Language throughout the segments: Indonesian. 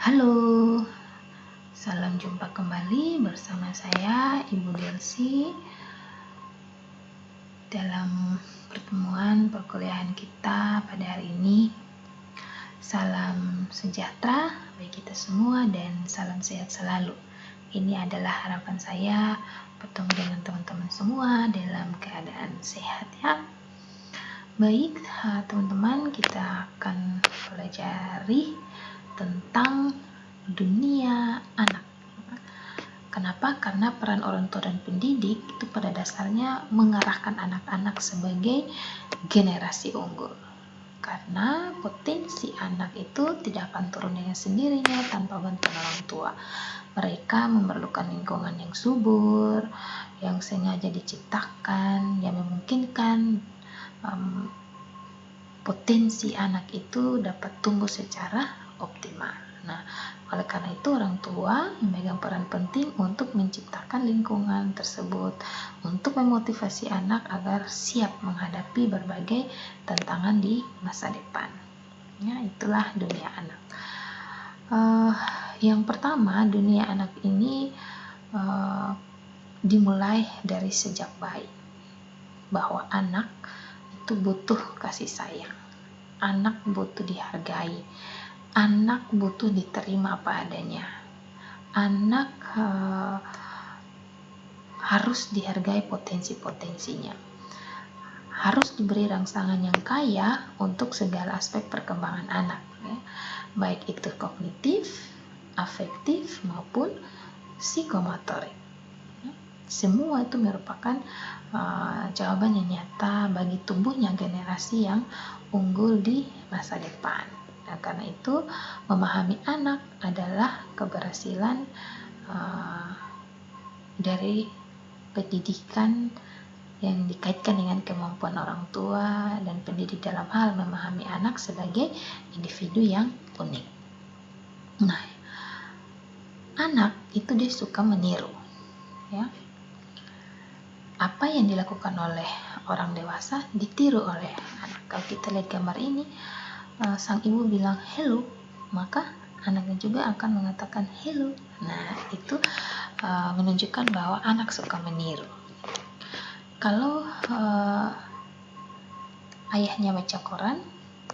Halo, salam jumpa kembali bersama saya Ibu Delsi dalam pertemuan perkuliahan kita pada hari ini. Salam sejahtera bagi kita semua dan salam sehat selalu. Ini adalah harapan saya bertemu dengan teman-teman semua dalam keadaan sehat ya. Baik, teman-teman, kita akan pelajari tentang dunia anak. Kenapa? Karena peran orang tua dan pendidik itu pada dasarnya mengarahkan anak-anak sebagai generasi unggul. Karena potensi anak itu tidak akan turun dengan sendirinya tanpa bantuan orang tua. Mereka memerlukan lingkungan yang subur, yang sengaja diciptakan, yang memungkinkan potensi anak itu dapat tumbuh secara optimal. Nah, oleh karena itu orang tua memegang peran penting untuk menciptakan lingkungan tersebut, untuk memotivasi anak agar siap menghadapi berbagai tantangan di masa depan. Ya, itulah dunia anak. Yang pertama, dunia anak ini dimulai dari sejak bayi, bahwa anak itu butuh kasih sayang, anak butuh dihargai, anak butuh diterima apa adanya, anak harus dihargai potensi-potensinya, harus diberi rangsangan yang kaya untuk segala aspek perkembangan anak ya. Baik itu kognitif, afektif maupun psikomotorik. Semua itu merupakan jawaban yang nyata bagi tumbuhnya generasi yang unggul di masa depan. Nah, karena itu memahami anak adalah keberhasilan dari pendidikan yang dikaitkan dengan kemampuan orang tua dan pendidik dalam hal memahami anak sebagai individu yang unik. Nah, anak itu dia suka meniru ya. Apa yang dilakukan oleh orang dewasa ditiru oleh anak. Kalau kita lihat gambar ini, sang ibu bilang hello, maka anaknya juga akan mengatakan hello. Nah, itu menunjukkan bahwa anak suka meniru. Kalau ayahnya baca koran,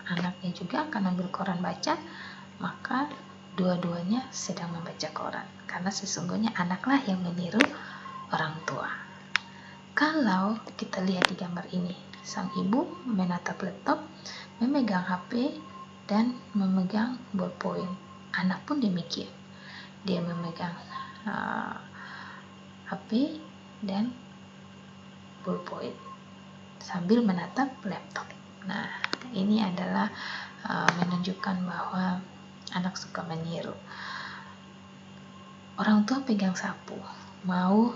anaknya juga akan ambil koran baca, maka dua-duanya sedang membaca koran, karena sesungguhnya anaklah yang meniru orang tua. Kalau kita lihat di gambar ini, sang ibu menatap laptop, memegang HP, dan memegang ballpoint. Anak pun demikian. Dia memegang HP dan ballpoint sambil menatap laptop. Nah, ini adalah menunjukkan bahwa anak suka meniru. Orang tua pegang sapu, mau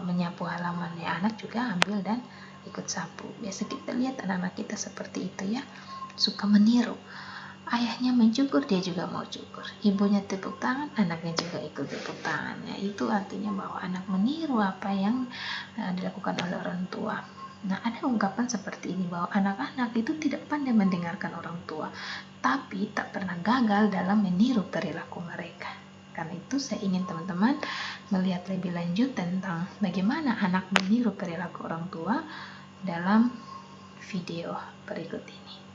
menyapu halaman ya, anak juga ambil dan ikut sapu. Biasa kita lihat anak-anak kita seperti itu ya, suka meniru. Ayahnya mencukur, dia juga mau cukur. Ibunya tepuk tangan, anaknya juga ikut tepuk tangan. Ya, itu artinya bahwa anak meniru apa yang dilakukan oleh orang tua. Nah, ada ungkapan seperti ini bahwa anak-anak itu tidak pandai mendengarkan orang tua, tapi tak pernah gagal dalam meniru perilaku mereka. Karena itu saya ingin teman-teman melihat lebih lanjut tentang bagaimana anak meniru perilaku orang tua dalam video berikut ini.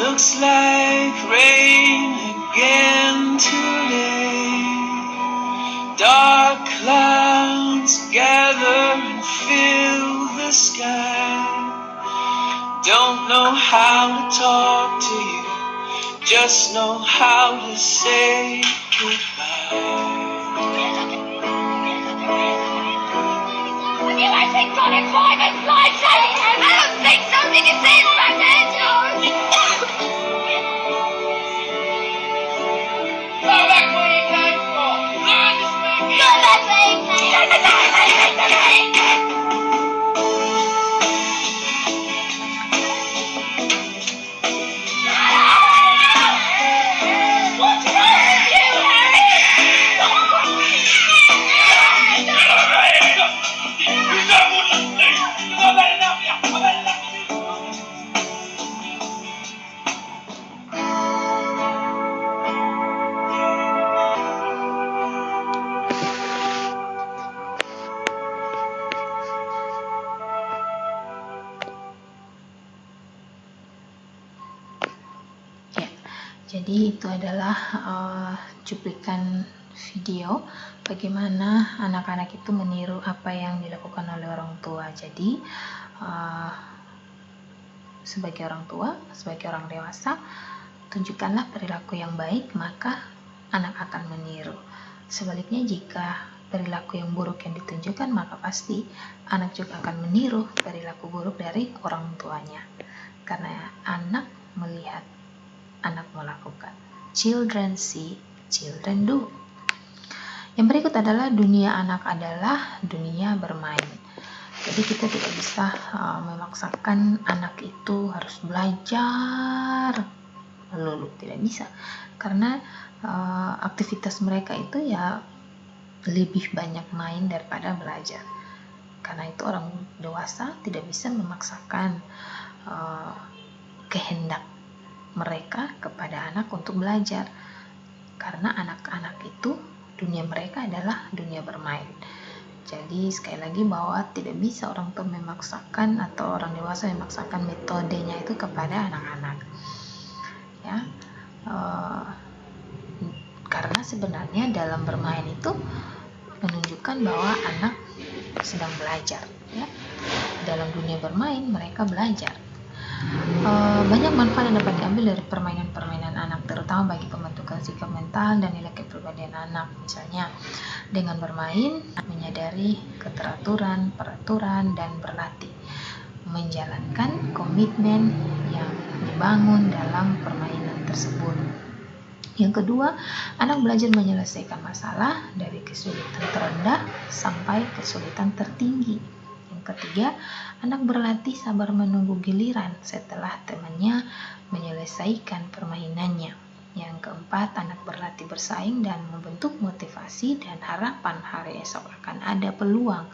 Looks like rain again today. Dark clouds gather and fill the sky. Don't know how to talk to you, just know how to say goodbye. Would you like to go to climate like that? I don't think something is in my head, George. Go back where you came from. Learn to speak. Go back where you came from. I Jadi itu adalah cuplikan video bagaimana anak-anak itu meniru apa yang dilakukan oleh orang tua. Jadi sebagai orang tua, sebagai orang dewasa, tunjukkanlah perilaku yang baik, maka anak akan meniru. Sebaliknya, jika perilaku yang buruk yang ditunjukkan, maka pasti anak juga akan meniru perilaku buruk dari orang tuanya. Karena anak melihat, anak melakukan. Children see, children do. Yang berikut adalah dunia anak adalah dunia bermain. Jadi kita tidak bisa memaksakan anak itu harus belajar melulu, tidak bisa. Karena aktivitas mereka itu ya lebih banyak main daripada belajar. Karena itu orang dewasa tidak bisa memaksakan kehendak mereka kepada anak untuk belajar. Karena anak-anak itu dunia mereka adalah dunia bermain. Jadi sekali lagi bahwa tidak bisa orang tua memaksakan atau orang dewasa memaksakan metodenya itu kepada anak-anak. Ya, karena sebenarnya dalam bermain itu menunjukkan bahwa anak sedang belajar. Ya, dalam dunia bermain mereka belajar. Banyak manfaat yang dapat diambil dari permainan-permainan anak, terutama bagi pembentukan sikap mental dan nilai kepribadian anak. Misalnya, dengan bermain, menyadari keteraturan, peraturan, dan berlatih menjalankan komitmen yang dibangun dalam permainan tersebut. Yang kedua, anak belajar menyelesaikan masalah dari kesulitan terendah sampai kesulitan tertinggi. Yang ketiga, anak berlatih sabar menunggu giliran setelah temannya menyelesaikan permainannya. Yang keempat, anak berlatih bersaing dan membentuk motivasi dan harapan hari esok akan ada peluang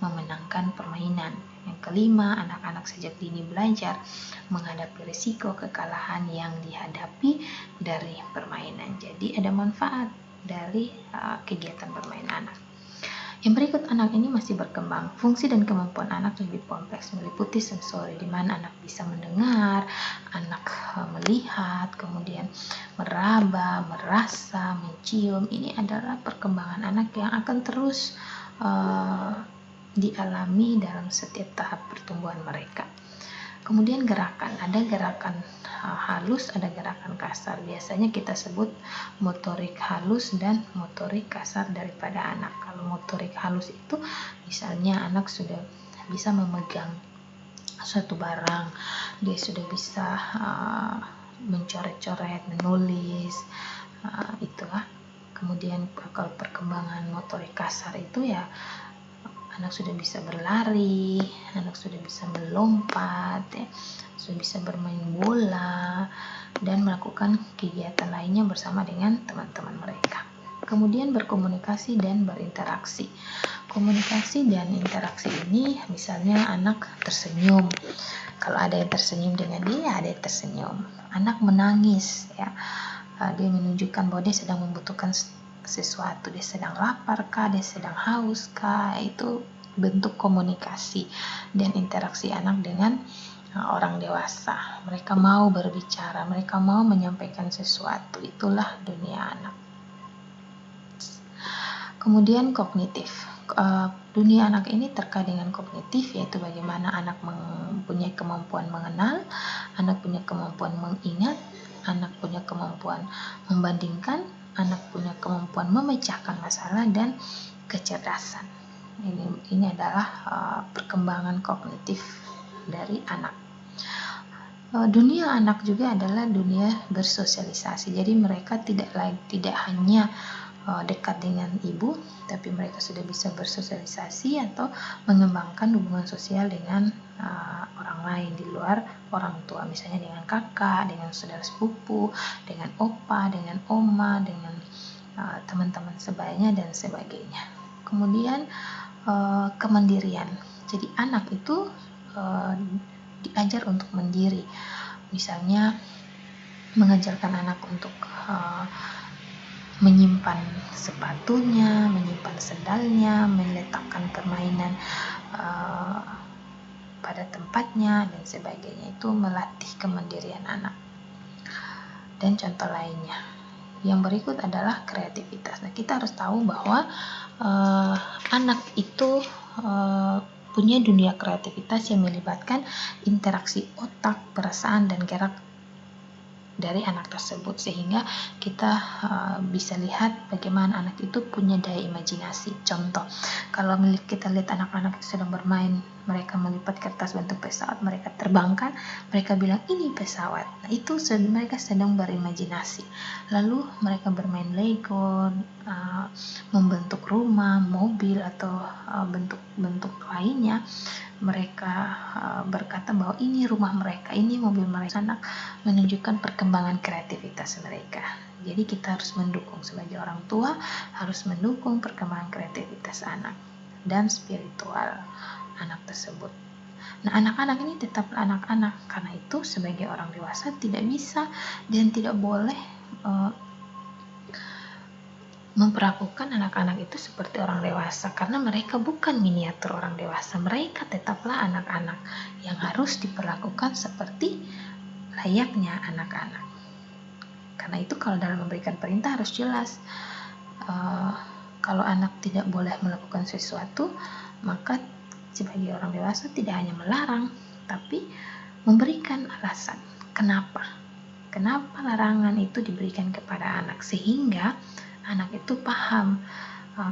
memenangkan permainan. Yang kelima, anak-anak sejak dini belajar menghadapi risiko kekalahan yang dihadapi dari permainan. Jadi ada manfaat dari kegiatan bermain anak. Yang berikut, anak ini masih berkembang. Fungsi dan kemampuan anak lebih kompleks, meliputi sensori, di mana anak bisa mendengar, anak melihat, kemudian meraba, merasa, mencium. Ini adalah perkembangan anak yang akan terus dialami dalam setiap tahap pertumbuhan mereka. Kemudian gerakan, ada gerakan halus, ada gerakan kasar. Biasanya kita sebut motorik halus dan motorik kasar daripada anak. Kalau motorik halus itu misalnya anak sudah bisa memegang suatu barang, dia sudah bisa mencoret-coret, menulis, itulah. Kemudian kalau perkembangan motorik kasar itu ya anak sudah bisa berlari, anak sudah bisa melompat, ya, sudah bisa bermain bola, dan melakukan kegiatan lainnya bersama dengan teman-teman mereka. Kemudian berkomunikasi dan berinteraksi. Komunikasi dan interaksi ini misalnya anak tersenyum. Kalau ada yang tersenyum dengan dia, ada yang tersenyum. Anak menangis, ya, dia menunjukkan bahwa dia sedang membutuhkan sesuatu, dia sedang lapar kah, dia sedang haus kah. Itu bentuk komunikasi dan interaksi anak dengan orang dewasa. Mereka mau berbicara, mereka mau menyampaikan sesuatu. Itulah dunia anak. Kemudian kognitif. Dunia anak ini terkait dengan kognitif, yaitu bagaimana anak mempunyai kemampuan mengenal, anak punya kemampuan mengingat, anak punya kemampuan membandingkan, anak punya kemampuan memecahkan masalah, dan kecerdasan. Ini adalah perkembangan kognitif dari anak. Dunia anak juga adalah dunia bersosialisasi. Jadi mereka tidak hanya dekat dengan ibu, tapi mereka sudah bisa bersosialisasi atau mengembangkan hubungan sosial dengan orang lain di luar orang tua, misalnya dengan kakak, dengan saudara sepupu, dengan opa, dengan oma, dengan teman-teman sebayanya dan sebagainya. Kemudian kemandirian. Jadi anak itu diajar untuk mandiri. Misalnya mengajarkan anak untuk menyimpan sepatunya, menyimpan sendalnya, meletakkan permainan pada tempatnya dan sebagainya. Itu melatih kemandirian anak. dan contoh lainnya. Yang berikut adalah kreativitas. Nah, kita harus tahu bahwa anak itu punya dunia kreativitas yang melibatkan interaksi otak, perasaan, dan gerak dari anak tersebut, sehingga kita bisa lihat bagaimana anak itu punya daya imajinasi. Contoh, kalau kita lihat anak-anak sedang bermain, mereka melipat kertas bentuk pesawat, mereka terbangkan, mereka bilang ini pesawat. Nah, itu mereka sedang berimajinasi. Lalu mereka bermain Lego, membentuk rumah, mobil, atau bentuk-bentuk lainnya. Mereka berkata bahwa ini rumah mereka, ini mobil mereka. Anak menunjukkan perkembangan kreativitas mereka. Jadi kita harus mendukung, sebagai orang tua harus mendukung perkembangan kreativitas anak dan spiritual anak tersebut. Nah, anak-anak ini tetap anak-anak, karena itu sebagai orang dewasa tidak bisa dan tidak boleh memperlakukan anak-anak itu seperti orang dewasa, karena mereka bukan miniatur orang dewasa. Mereka tetaplah anak-anak yang harus diperlakukan seperti layaknya anak-anak. Karena itu kalau dalam memberikan perintah harus jelas. Kalau anak tidak boleh melakukan sesuatu, maka sebagai orang dewasa tidak hanya melarang, tapi memberikan alasan kenapa larangan itu diberikan kepada anak, sehingga anak itu paham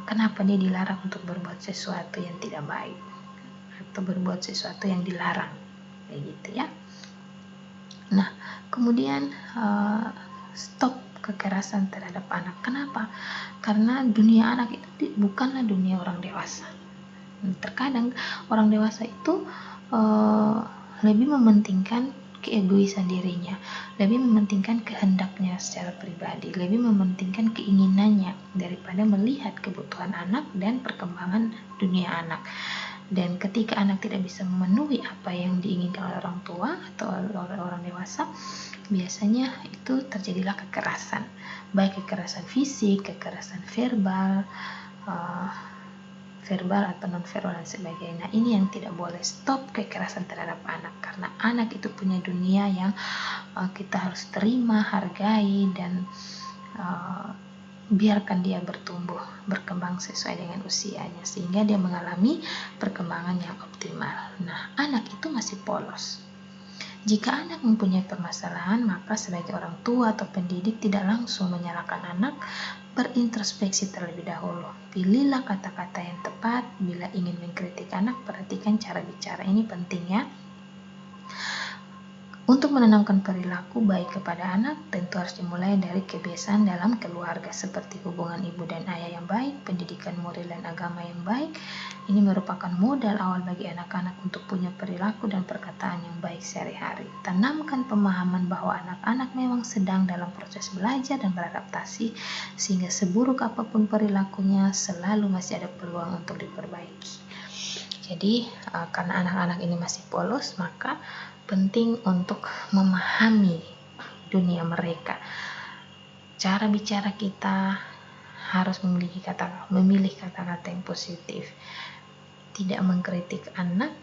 kenapa dia dilarang untuk berbuat sesuatu yang tidak baik atau berbuat sesuatu yang dilarang, kayak gitu ya. Nah, kemudian stop kekerasan terhadap anak. Kenapa? Karena dunia anak itu bukanlah dunia orang dewasa. Terkadang orang dewasa itu lebih mementingkan keegoisan dirinya, lebih mementingkan kehendaknya secara pribadi, lebih mementingkan keinginannya daripada melihat kebutuhan anak dan perkembangan dunia anak. Dan ketika anak tidak bisa memenuhi apa yang diinginkan oleh orang tua atau oleh orang dewasa, biasanya itu terjadilah kekerasan, baik kekerasan fisik, kekerasan verbal atau non-verbal dan sebagainya. Nah, ini yang tidak boleh. Stop kekerasan terhadap anak, karena anak itu punya dunia yang kita harus terima, hargai, dan biarkan dia berkembang sesuai dengan usianya, sehingga dia mengalami perkembangan yang optimal. Nah, anak itu masih polos. Jika anak mempunyai permasalahan, maka sebagai orang tua atau pendidik tidak langsung menyalahkan anak, berintrospeksi terlebih dahulu. Pilihlah kata-kata yang tepat. Bila ingin mengkritik anak, perhatikan cara bicara. Ini penting ya. Untuk menanamkan perilaku baik kepada anak, tentu harus dimulai dari kebiasaan dalam keluarga, seperti hubungan ibu dan ayah yang baik, pendidikan moral dan agama yang baik. Ini merupakan modal awal bagi anak-anak untuk punya perilaku dan perkataan yang baik sehari-hari. Tanamkan pemahaman bahwa anak-anak memang sedang dalam proses belajar dan beradaptasi, sehingga seburuk apapun perilakunya, selalu masih ada peluang untuk diperbaiki. Jadi, karena anak-anak ini masih polos, maka penting untuk memahami dunia mereka. Cara bicara kita harus memilih kata-kata yang positif. Tidak mengkritik anak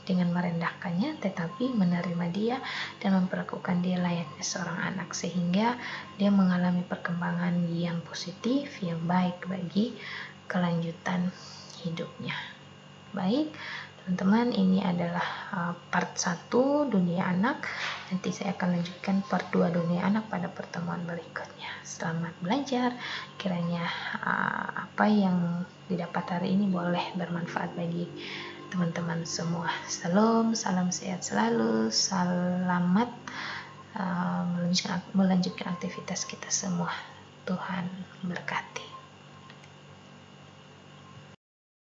dengan merendahkannya, tetapi menerima dia dan memperlakukan dia layaknya seorang anak, sehingga dia mengalami perkembangan yang positif, yang baik bagi kelanjutan hidupnya. Baik, teman-teman, ini adalah part 1 dunia anak. Nanti saya akan lanjutkan part 2 dunia anak pada pertemuan berikutnya. Selamat belajar. Kiranya apa yang didapat hari ini boleh bermanfaat bagi teman-teman semua. Salam sehat selalu. Selamat melanjutkan aktivitas kita semua. Tuhan berkati.